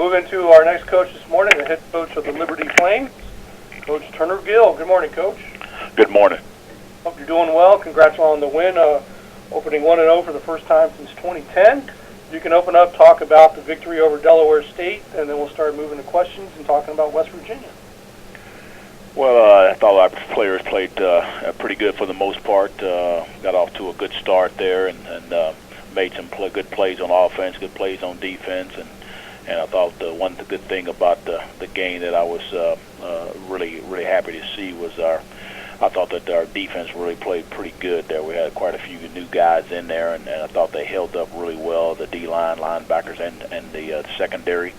move into our next coach this morning, the head coach of the Liberty Flames, Coach Turner Gill. Good morning, Coach. Good morning. Hope you're doing well. Congrats on the win, opening 1-0 for the first time since 2010. You can open up, talk about the victory over Delaware State, and then we'll start moving to questions and talking about West Virginia. Well, I thought our players played pretty good for the most part. Got off to a good start there and made some good plays on offense, good plays on defense, and I thought the good thing about the game that I was really happy to see was I thought that our defense really played pretty good there. We had quite a few new guys in there, and I thought they held up really well, the D-line, linebackers, and the secondary.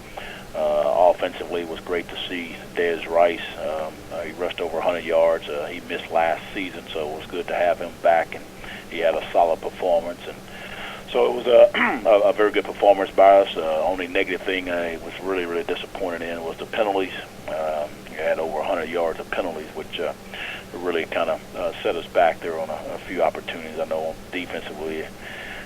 Offensively, it was great to see Dez Rice. He rushed over 100 yards. He missed last season, so it was good to have him back, and he had a solid performance. And so it was a very good performance by us. Only negative thing I was really disappointed in was the penalties. We had over 100 yards of penalties, which really kind of set us back there on a few opportunities. I know defensively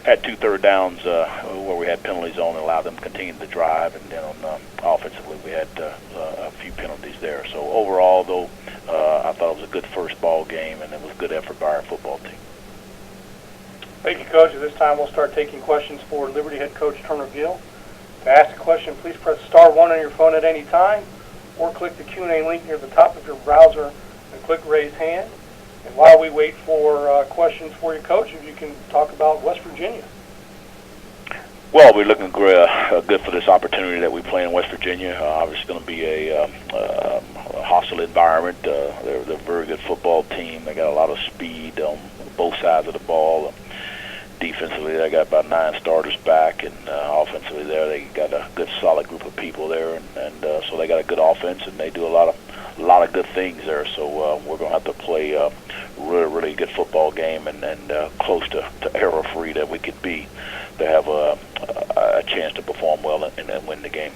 had 2 third downs where we had penalties on and allowed them to continue to drive, and then on offensively we had a few penalties there. So overall, though, I thought it was a good first ball game, and it was a good effort by our football team. Thank you, Coach. At this time, we'll start taking questions for Liberty head coach Turner Gill. To ask a question, please press *1 on your phone at any time, or click the Q&A link near the top of your browser and click Raise Hand. And while we wait for questions for you, Coach, if you can talk about West Virginia. Well, we're looking good for this opportunity that we play in West Virginia. Obviously, going to be a hostile environment. They're a very good football team. They got a lot of speed on both sides of the ball. Defensively, they got about 9 starters back, and offensively there, they got a good, solid group of people there, and so they got a good offense, and they do a lot of good things there. So we're going to have to play a really good football game, and close to error-free that we could be to have a chance to perform well and win the game.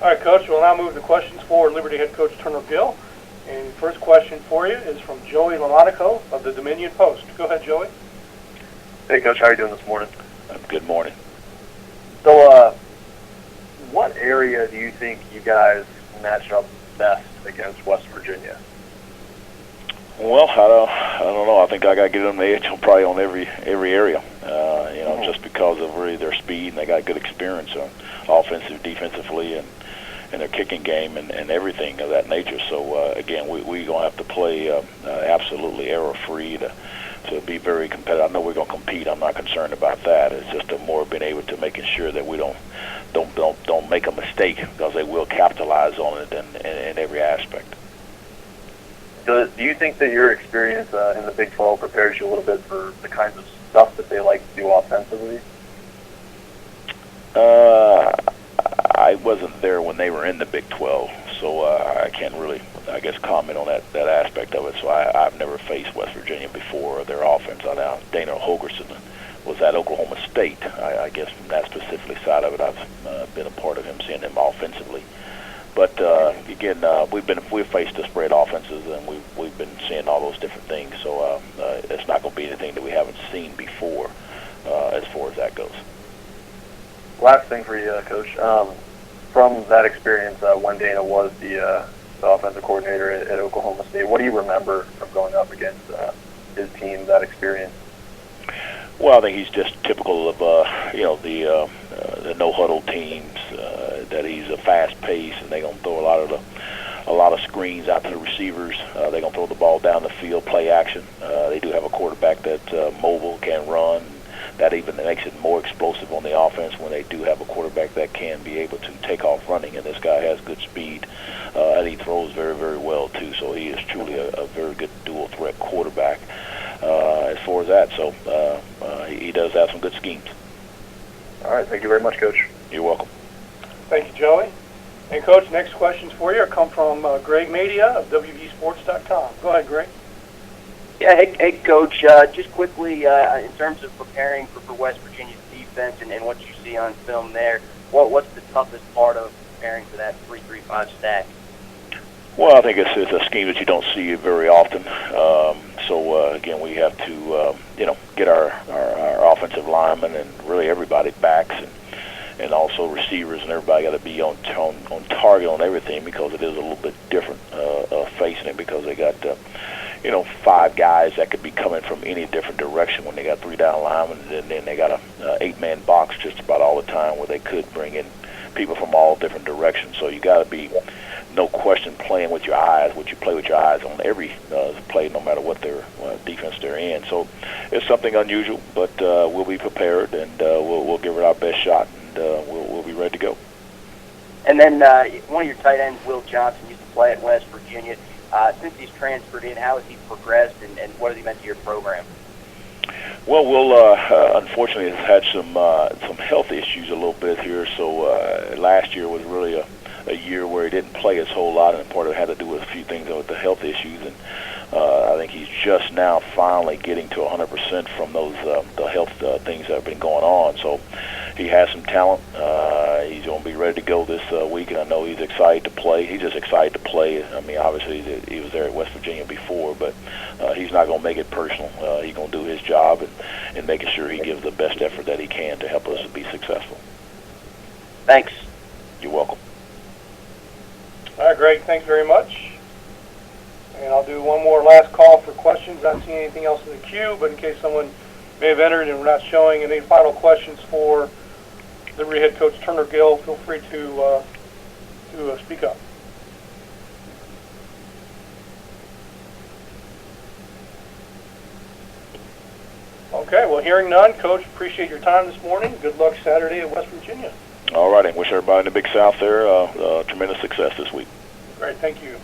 All right, Coach. We'll now move to questions for Liberty head coach Turner Gill. And the first question for you is from Joey Lamonaco of the Dominion Post. Go ahead, Joey. Hey, Coach, how are you doing this morning? Good morning. So, what area do you think you guys match up best against West Virginia? Well, I don't know. I think I got to give them the edge probably on every area. Just because of really their speed, and they got good experience on offensive, defensively, and their kicking game and everything of that nature. So again, we're gonna have to play absolutely error-free to be very competitive. I know we're going to compete. I'm not concerned about that. It's just more being able to making sure that we don't make a mistake, because they will capitalize on it in every aspect. Do you think that your experience in the Big 12 prepares you a little bit for the kinds of stuff that they like to do offensively? I wasn't there when they were in the Big 12, so I can't really, I guess, comment on that aspect of it. So I've never faced West Virginia before, or their offense. Dana Holgerson was at Oklahoma State. I guess from that specific side of it, I've been a part of him, seeing them offensively. But again, we've faced the spread offenses, and we've been seeing all those different things. So it's not going to be anything that we haven't seen before, as far as that goes. Last thing for you, Coach. From that experience, when Dana was the offensive coordinator at Oklahoma State, what do you remember from going up against his team, that experience? Well, I think he's just typical of the no-huddle teams. That he's a fast pace, and they're gonna throw a lot of screens out to the receivers. They're gonna throw the ball down the field, play action. They do have a quarterback that's mobile, can run. That even makes it more explosive on the offense when they do have a quarterback that can be able to take off running. And this guy has good speed, and he throws very, very well too. So he is truly a very good dual threat quarterback as far as that. So he does have some good schemes. All right, thank you very much, Coach. You're welcome. Thank you, Joey. And, Coach, next questions for you come from Greg Madia of WVSports.com. Go ahead, Greg. Yeah, hey, Coach. Just quickly, in terms of preparing for West Virginia's defense and what you see on film there, what's the toughest part of preparing for that 3-3-5 stack? Well, I think it's a scheme that you don't see very often. So again, we have to get our offensive linemen and really everybody backs and also receivers and everybody got to be on target on everything, because it is a little bit different facing it, because they got 5 guys that could be coming from any different direction when they got 3 down linemen, and then they got a 8-man box just about all the time where they could bring in people from all different directions. So you got to be, no question, playing with your eyes. What you play with your eyes on every play, no matter what their defense they're in. So it's something unusual, but we'll be prepared, and we'll give it our best shot, and we'll be ready to go. And then one of your tight ends, Will Johnson, used to play at West Virginia. Since he's transferred in, how has he progressed, and what has he meant to your program? Well, Will unfortunately has had some health issues a little bit here. So last year was really a year where he didn't play his whole lot, and part of it had to do with a few things with the health issues. And I think he's just now finally getting to 100% from those the health things that have been going on. So he has some talent. He's going to be ready to go this week, and I know he's excited to play. He's just excited to play. I mean, obviously he was there at West Virginia before, but he's not going to make it personal. He's going to do his job and making sure he gives the best effort that he can to help us be successful. Thanks. You're welcome. All right, Greg, thanks very much. And I'll do one more last call for questions. Not seeing anything else in the queue, but in case someone may have entered and we're not showing any final questions for Liberty head coach Turner Gill, feel free to speak up. Okay, well, hearing none, Coach, appreciate your time this morning. Good luck Saturday at West Virginia. All right, and wish everybody in the Big South there tremendous success this week. Great, thank you.